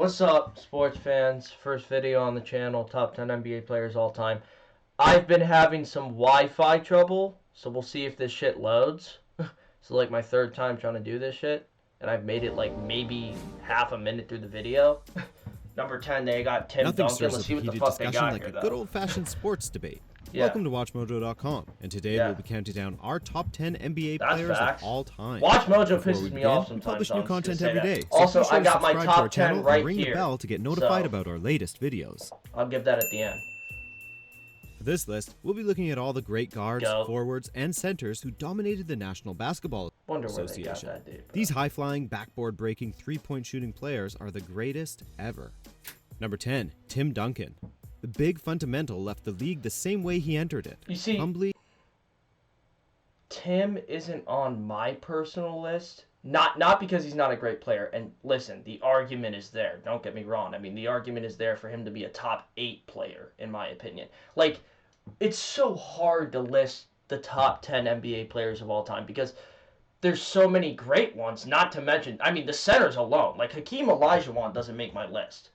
What's up, sports fans? First video on the channel, top 10 NBA players all time. I've been having some Wi-Fi trouble, so we'll see if this shit loads. So like my third time trying to do this shit, and I've made it like maybe half a minute through the video. Number 10, they got Tim Duncan. Let's see what the fuck they got like here, a good old-fashioned sports debate. Yeah. Welcome to WatchMojo.com, and today we'll be counting down our top 10 NBA players of all time. WatchMojo pisses me off sometimes. We publish new content every day. So also, I got my top 10 right and ring here. The bell to get notified about our latest videos. I'll give that at the end. For this list, we'll be looking at all the great guards, forwards, and centers who dominated the National Basketball Association. These high-flying, backboard-breaking, three-point shooting players are the greatest ever. Number 10, Tim Duncan. The big fundamental left the league the same way he entered it. You see, humbly. Tim isn't on my personal list. Not because he's not a great player. And listen, the argument is there. Don't get me wrong. I mean, the argument is there for him to be a top 8 player, in my opinion. Like, it's so hard to list the top 10 NBA players of all time because there's so many great ones, not to mention, I mean, the centers alone. Like, Hakeem Olajuwon doesn't make my list.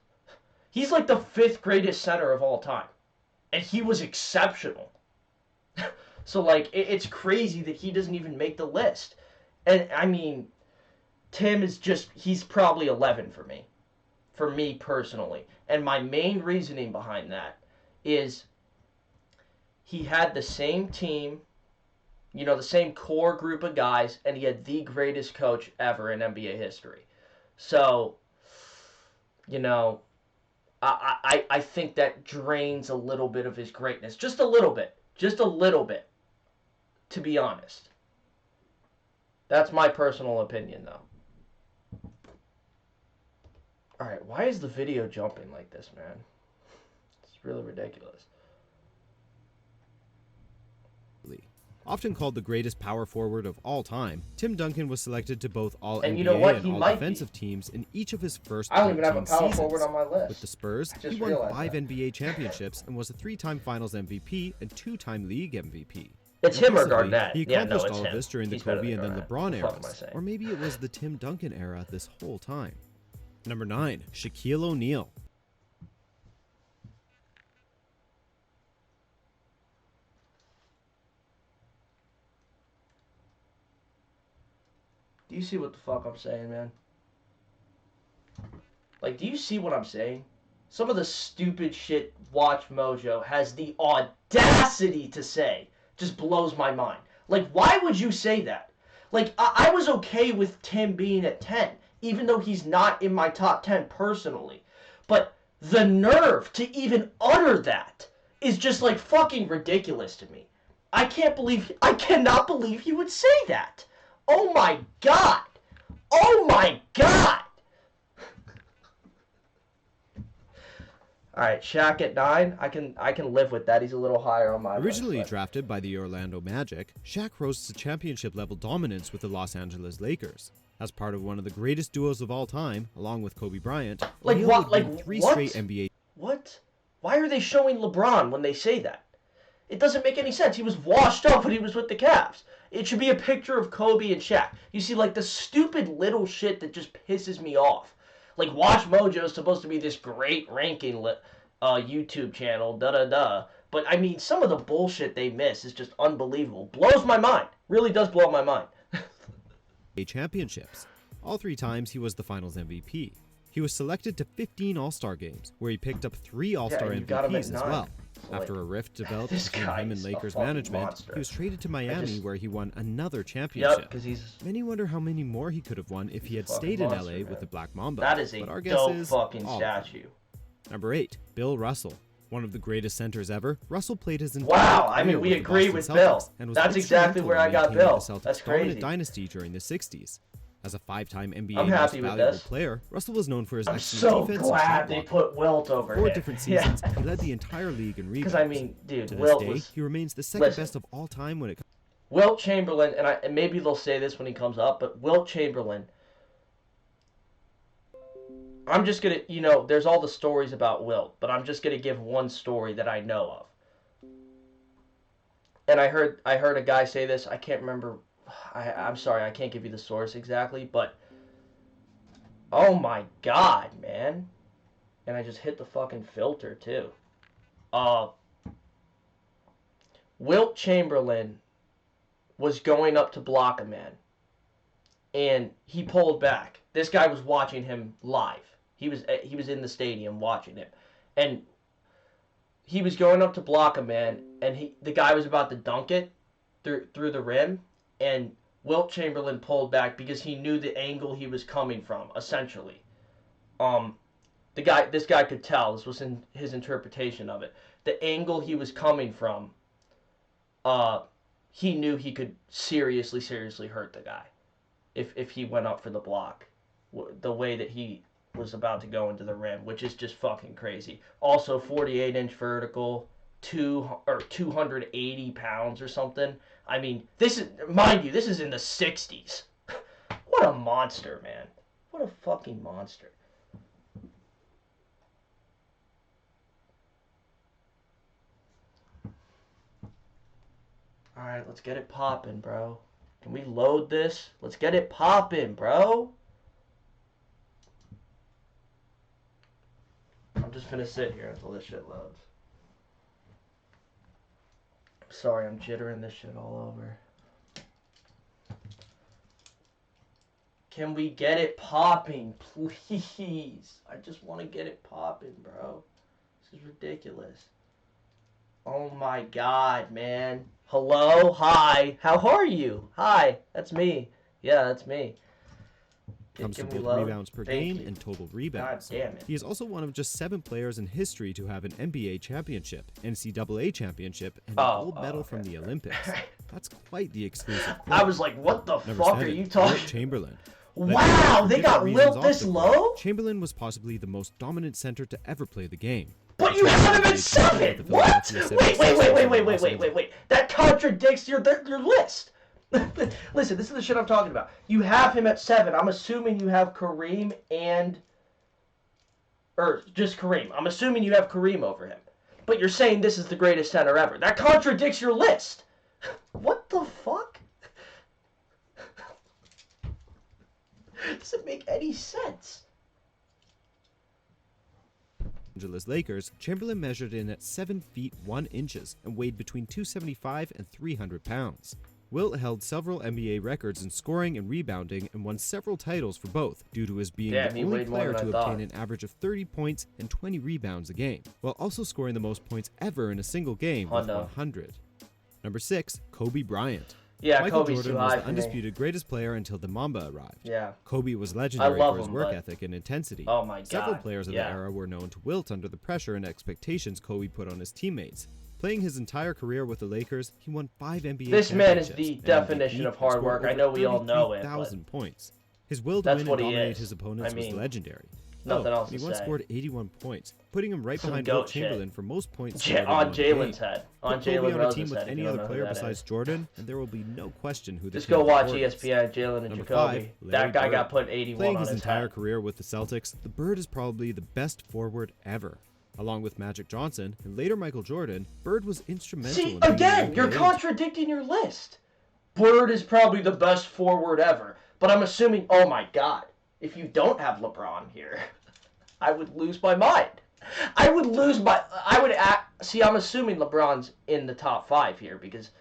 He's like the 5th greatest center of all time. And he was exceptional. So, like, it's crazy that he doesn't even make the list. And, I mean, Tim is just, he's probably 11 for me. For me personally. And my main reasoning behind that is he had the same team, you know, the same core group of guys, and he had the greatest coach ever in NBA history. So, you know, I think that drains a little bit of his greatness. Just a little bit. Just a little bit. To be honest. That's my personal opinion, though. Alright, why is the video jumping like this, man? It's really ridiculous. Often called the greatest power forward of all time, Tim Duncan was selected to both All-NBA you know what? and All-Defensive teams in each of his first 13 I don't even have a power seasons. forward on my list. With the Spurs, he won 5 NBA championships and was a 3-time Finals MVP and 2-time League MVP. It's him or Garnett. He accomplished all of this during the Kobe and then LeBron eras, or maybe it was the Tim Duncan era this whole time. Number 9, Shaquille O'Neal. Do you see what the fuck I'm saying, man? Like, do you see what I'm saying? Some of the stupid shit Watch Mojo has the audacity to say just blows my mind. Like, why would you say that? Like, I was okay with Tim being at 10, even though he's not in my top 10 personally. But the nerve to even utter that is just, like, fucking ridiculous to me. I cannot believe he would say that. Oh my God! Oh my God! Alright, Shaq at 9. I can live with that. He's a little higher on my list. Originally drafted by the Orlando Magic, Shaq rose to championship-level dominance with the Los Angeles Lakers. As part of one of the greatest duos of all time, along with Kobe Bryant, like what? Like 3 what? straight NBA. What? Why are they showing LeBron when they say that? It doesn't make any sense. He was washed up when he was with the Cavs. It should be a picture of Kobe and Shaq. You see, like, the stupid little shit that just pisses me off. Like, Watch Mojo is supposed to be this great ranking YouTube channel, da-da-da. But, I mean, some of the bullshit they miss is just unbelievable. Blows my mind. Really does blow my mind. Championships. All 3 times he was the Finals MVP. He was selected to 15 All-Star games, where he picked up 3 All-Star MVPs as well. After a rift developed between him and Lakers management, he was traded to Miami where he won another championship. Many wonder how many more he could have won if he had stayed in LA with the Black Mamba. That is a dope fucking statue. Number 8, Bill Russell. One of the greatest centers ever, Russell played his entire Wow, I mean, we agree with Bill. That's exactly where I got Bill. That's crazy. Dynasty during the 60s. As a 5-time NBA most valuable player, Russell was known for his I'm excellent defense. so glad they put Wilt over him. 4 different seasons, he led the entire league in rebounds. Because, I mean, dude, to Wilt this day, was... he remains the second best of all time when it comes... Wilt Chamberlain, and maybe they'll say this when he comes up, but Wilt Chamberlain... I'm just going to, you know, there's all the stories about Wilt, but I'm just going to give one story that I know of. And I heard a guy say this, I can't remember... I'm sorry, I can't give you the source exactly, but... Oh my God, man. And I just hit the fucking filter, too. Wilt Chamberlain was going up to block a man. And he pulled back. This guy was watching him live. He was in the stadium watching him. And he was going up to block a man, and the guy was about to dunk it through the rim, and Wilt Chamberlain pulled back because he knew the angle he was coming from, essentially. This guy could tell. This was in his interpretation of it. The angle he was coming from, he knew he could seriously hurt the guy if he went up for the block. The way that he was about to go into the rim, which is just fucking crazy. Also, 48-inch vertical, 280 pounds or something. I mean, this is in the 60s. What a monster, man. What a fucking monster. Alright, let's get it poppin', bro. Can we load this? Let's get it poppin', bro. I'm just gonna sit here until this shit loads. Sorry, I'm jittering this shit all over. Can we get it popping, please? I just want to get it popping, bro. This is ridiculous. Oh my god, man. Hello? Hi. How are you? Hi. That's me. Yeah, that's me. Comes to both rebounds per game and total rebounds. God damn it. He is also one of just 7 players in history to have an NBA championship, NCAA championship, and a gold medal from the Olympics. That's quite the exclusive club. I was like, what the fuck are you talking about? Chamberlain. Wow, they got Wilt this low? Chamberlain was possibly the most dominant center to ever play the game. But you have him at 7! What? Wait. That contradicts your list. Listen, this is the shit I'm talking about. You have him at 7. I'm assuming you have Kareem or just Kareem. I'm assuming you have Kareem over him. But you're saying this is the greatest center ever. That contradicts your list. What the fuck? Doesn't make any sense. Angeles Lakers, Chamberlain measured in at 7 feet 1 inches and weighed between 275 and 300 pounds. Wilt held several NBA records in scoring and rebounding and won several titles for both, due to his being the only player to obtain an average of 30 points and 20 rebounds a game, while also scoring the most points ever in a single game with 100. Number 6, Kobe Bryant. Yeah, Michael Kobe's Jordan was the undisputed greatest player until the Mamba arrived. Yeah. Kobe was legendary for his work ethic and intensity. Oh my god. Several players of the era were known to wilt under the pressure and expectations Kobe put on his teammates. Playing his entire career with the Lakers, he won 5 NBA This man is championships, the definition of hard work. I know we all know it. 1,000 points. His will to win and dominate his opponents was legendary. Nothing else to he say. once scored 81 points, putting him right behind Wilt Chamberlain for most points on Jalen's head. On Jalen Rose's team with any other player besides Jordan, and there will be no question who this. Just go watch ESPN, Jalen and Jacoby. That guy got put 81 Playing on his entire head. career with the Celtics, the Bird is probably the best forward ever. Along with Magic Johnson and later Michael Jordan, Bird was instrumental. See, again, you're contradicting your list. Bird is probably the best forward ever, but I'm assuming, oh my god, if you don't have LeBron here, I would lose my mind. See, I'm assuming LeBron's in the top 5 here because,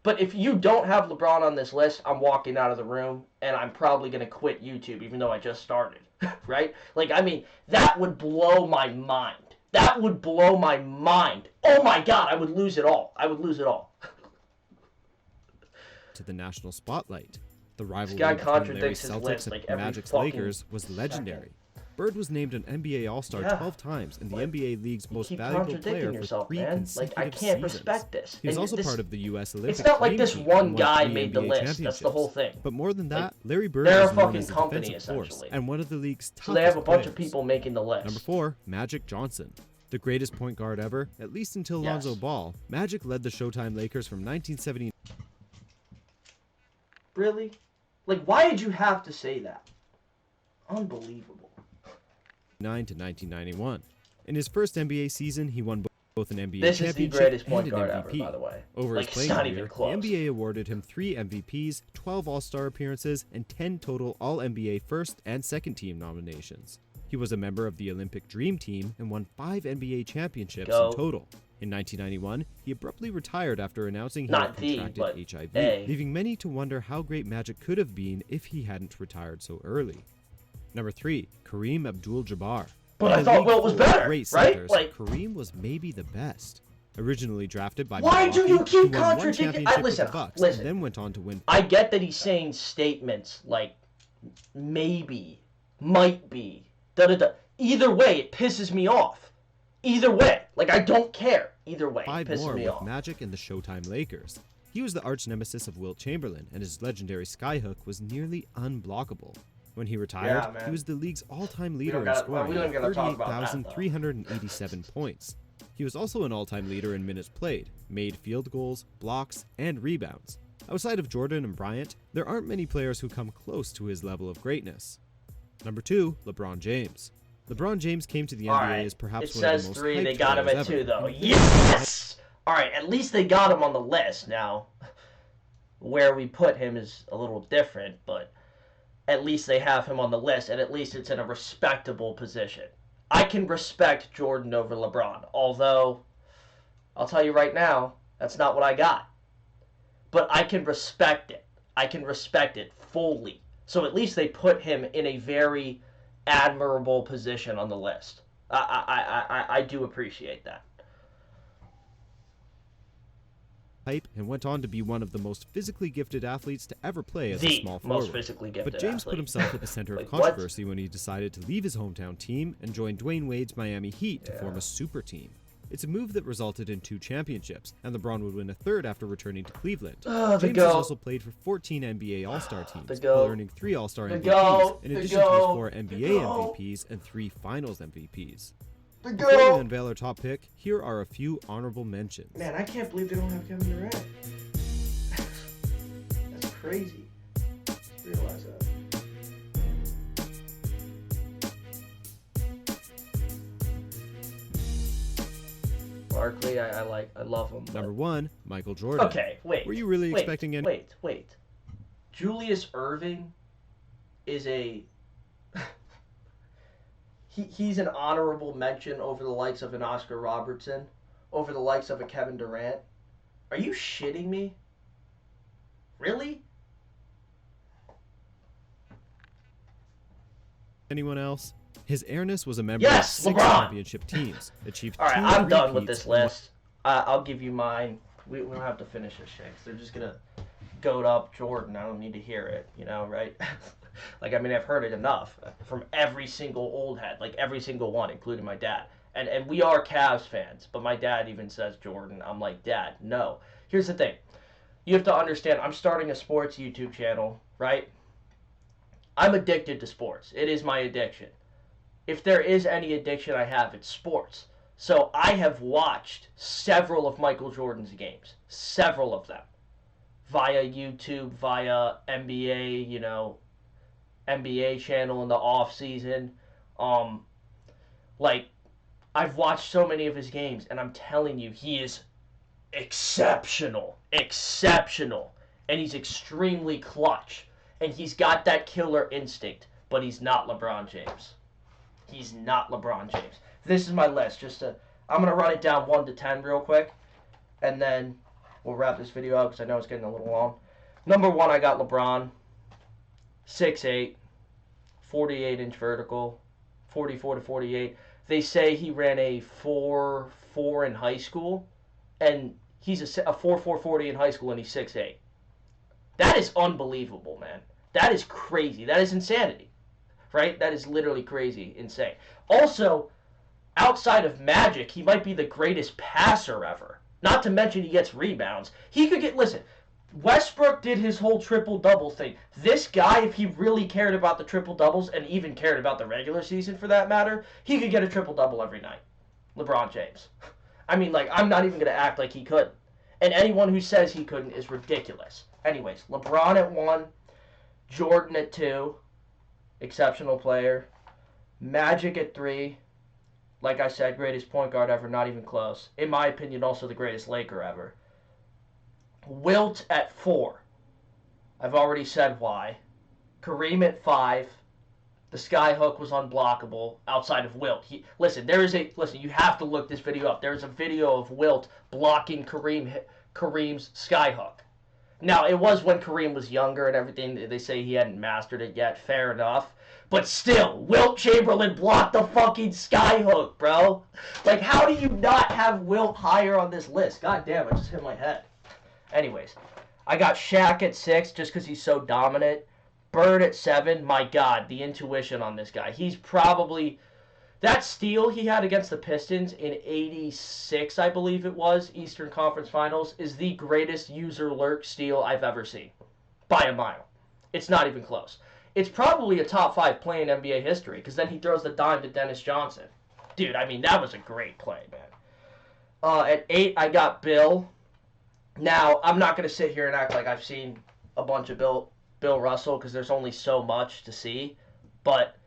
but if you don't have LeBron on this list, I'm walking out of the room and I'm probably going to quit YouTube even though I just started, right? Like, I mean, that would blow my mind. That would blow my mind. Oh my god, I would lose it all. To the national spotlight. The rivalry guy between contradicts Larry his list Celtics like and every Magic's Lakers was legendary. Bird was named an NBA All-Star 12 times and the NBA League's most valuable player for 3 consecutive I can't seasons. respect this. He was also part of the U.S. Olympic It's not like this team one and won guy 3 made the NBA list. That's the whole thing. But more than that, Larry Bird they're was a known fucking as a company, defensive force essentially. and one of the league's toughest So they have a bunch players. of people making the list. Number 4, Magic Johnson. The greatest point guard ever, at least until Lonzo Ball, Magic led the Showtime Lakers from 1979. Really? Like, why did you have to say that? Unbelievable. To 1991. In his first NBA season, he won both an NBA This is the championship greatest and point an guard MVP. ever, by the way. Over Like, his it's playing not career, even close. the NBA awarded him 3 MVPs, 12 All-Star appearances, and 10 total All-NBA first and second team nominations. He was a member of the Olympic Dream Team and won 5 NBA championships in total. In 1991, he abruptly retired after announcing he had contracted HIV, leaving many to wonder how great Magic could have been if he hadn't retired so early. Number 3, Kareem Abdul-Jabbar. But I thought Wilt was better, right? Centers, Kareem was maybe the best. Originally drafted by Why Milwaukee, do you keep he won contradicting? Listen, and then went on to win. I get that he's saying statements like maybe, might be, da-da-da. Either way, it pisses me off. Either way. Like, I don't care. Either way, it pisses me off. Magic and the Showtime Lakers. He was the arch nemesis of Wilt Chamberlain, and his legendary skyhook was nearly unblockable. When he retired, he was the league's all-time leader in scoring at 38,387 points. He was also an all-time leader in minutes played, made field goals, blocks, and rebounds. Outside of Jordan and Bryant, there aren't many players who come close to his level of greatness. Number 2, LeBron James. LeBron James came to the NBA as perhaps one of the most hyped players ever. It says 3, they got him at 2 though. Yes! Alright, at least they got him on the list. Now, where we put him is a little different, but at least they have him on the list, and at least it's in a respectable position. I can respect Jordan over LeBron, although, I'll tell you right now, that's not what I got. But I can respect it. I can respect it fully. So at least they put him in a very admirable position on the list. I do appreciate that. Hype and went on to be one of the most physically gifted athletes to ever play as a small forward. Most physically gifted but James athlete. Put himself at the center of controversy when he decided to leave his hometown team and join Dwayne Wade's Miami Heat to form a super team. It's a move that resulted in 2 championships, and LeBron would win a third after returning to Cleveland. James has also played for 14 NBA All-Star teams, while earning 3 All-Star MVPs, in addition to his 4 NBA MVPs and 3 Finals MVPs. Before we unveil our top pick, here are a few honorable mentions. Man, I can't believe they don't have Kevin Durant. That's crazy. Just realize that. Barkley, I love him. Number 1, Michael Jordan. Okay, wait. Were you really expecting any? Wait. Julius Erving is a... He's an honorable mention over the likes of an Oscar Robertson, over the likes of a Kevin Durant. Are you shitting me? Really? Anyone else? His airness was a member of 6 LeBron! Championship teams, achieved 2 All right, I'm done with this list. I'll give you mine. We don't have to finish this shit, 'cause they're just going to goat up Jordan. I don't need to hear it, you know, right? Like, I mean, I've heard it enough from every single old head, like every single one, including my dad. And we are Cavs fans, but my dad even says Jordan. I'm like, Dad, no. Here's the thing. You have to understand, I'm starting a sports YouTube channel, right? I'm addicted to sports. It is my addiction. If there is any addiction I have, it's sports. So I have watched several of Michael Jordan's games. Several of them. Via YouTube, via NBA, you know, NBA channel in the off season. Like, I've watched so many of his games, and I'm telling you, he is exceptional. Exceptional. And he's extremely clutch. And he's got that killer instinct, but he's not LeBron James. He's not LeBron James. This is my list. I'm going to run it down 1 to 10 real quick, and then we'll wrap this video up because I know it's getting a little long. Number 1, I got LeBron. 6'8", 48-inch vertical, 44 to 48. They say he ran a 4.4 in high school, and he's a 4.440 in high school, and he's 6'8". That is unbelievable, man. That is crazy. That is insanity, right? That is literally crazy, insane. Also, outside of Magic, he might be the greatest passer ever. Not to mention he gets rebounds. He could get, listen, Westbrook did his whole triple-double thing. This guy, if he really cared about the triple-doubles and even cared about the regular season for that matter, he could get a triple-double every night. LeBron James. I mean, like, I'm not even going to act like he couldn't. And anyone who says he couldn't is ridiculous. Anyways, LeBron at 1, Jordan at 2, exceptional player. Magic at 3, like I said, greatest point guard ever, not even close. In my opinion, also the greatest Laker ever. Wilt at 4. I've already said why. Kareem at 5. The sky hook was unblockable outside of Wilt. Listen, you have to look this video up. There's a video of Wilt blocking Kareem's sky hook. Now, it was when Kareem was younger and everything. They say he hadn't mastered it yet. Fair enough. But still, Wilt Chamberlain blocked the fucking sky hook, bro. Like, how do you not have Wilt higher on this list? God damn, it just hit my head. Anyways, I got Shaq at 6 just because he's so dominant. Bird at 7. My God, the intuition on this guy. He's probably... That steal he had against the Pistons in 86, I believe it was, Eastern Conference Finals, is the greatest user lurk steal I've ever seen. By a mile. It's not even close. It's probably a top 5 play in NBA history, because then he throws the dime to Dennis Johnson. Dude, I mean, that was a great play, man. At 8, I got Bill. Now, I'm not going to sit here and act like I've seen a bunch of Bill Russell, because there's only so much to see, but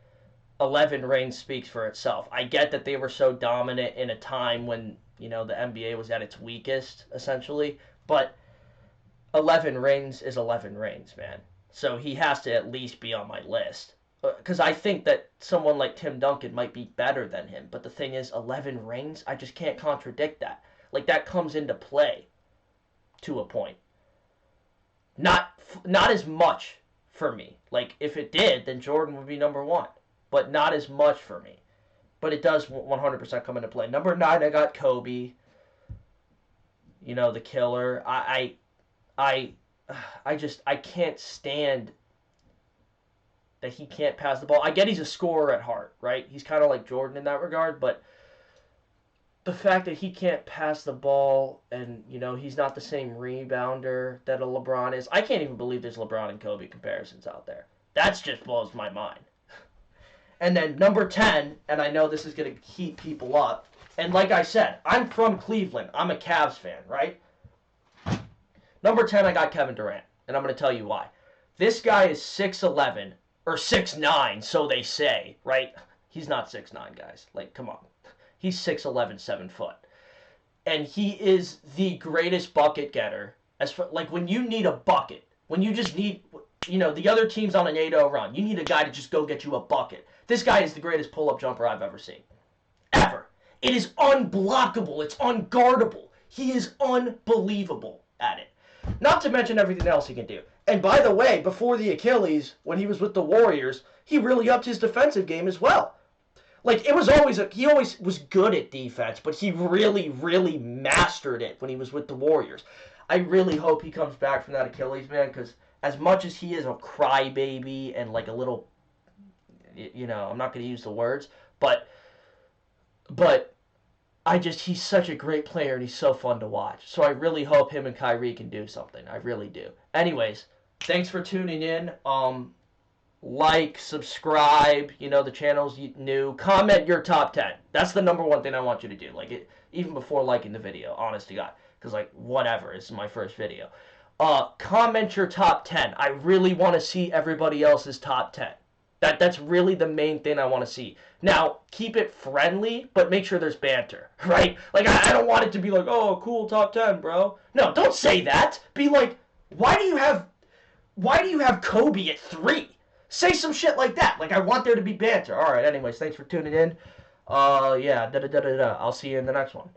11 rings speaks for itself. I get that they were so dominant in a time when, you know, the NBA was at its weakest, essentially, but 11 rings is 11 rings, man. So he has to at least be on my list, because I think that someone like Tim Duncan might be better than him, but the thing is, 11 rings, I just can't contradict that. Like, that comes into play to a point. Not as much for me. Like, if it did, then Jordan would be number 1. But not as much for me. But it does 100% come into play. Number 9, I got Kobe. You know, the killer. I can't stand that he can't pass the ball. I get he's a scorer at heart, right? He's kind of like Jordan in that regard, but the fact that he can't pass the ball and, you know, he's not the same rebounder that a LeBron is. I can't even believe there's LeBron and Kobe comparisons out there. That just blows my mind. And then number 10, and I know this is going to heat people up, and like I said, I'm from Cleveland. I'm a Cavs fan, right? Number 10, I got Kevin Durant, and I'm going to tell you why. This guy is 6'11", or 6'9", so they say, right? He's not 6'9", guys. Like, come on. He's 6'11", 7 foot. And he is the greatest bucket getter. Like, when you need a bucket, when you just need, you know, the other team's on an 8-0 run, you need a guy to just go get you a bucket. This guy is the greatest pull-up jumper I've ever seen. Ever. It is unblockable. It's unguardable. He is unbelievable at it. Not to mention everything else he can do. And by the way, before the Achilles, when he was with the Warriors, he really upped his defensive game as well. Like, it was always, he always was good at defense, but he really, really mastered it when he was with the Warriors. I really hope he comes back from that Achilles, man, because as much as he is a crybaby and like a little, you know, I'm not going to use the words, but he's such a great player and he's so fun to watch. So I really hope him and Kyrie can do something. I really do. Anyways, thanks for tuning in. Like, subscribe, you know, the channel's new. Comment your top 10. That's the number 1 thing I want you to do. Like, even before liking the video, honest to God. Because, like, whatever, this is my first video. Comment your top 10. I really want to see everybody else's top 10. That's really the main thing I want to see. Now, keep it friendly, but make sure there's banter, right? Like, I don't want it to be like, oh, cool top 10, bro. No, don't say that. Be like, why do you have Kobe at 3? Say some shit like that. Like, I want there to be banter. All right, anyways, thanks for tuning in. Yeah, I'll see you in the next one.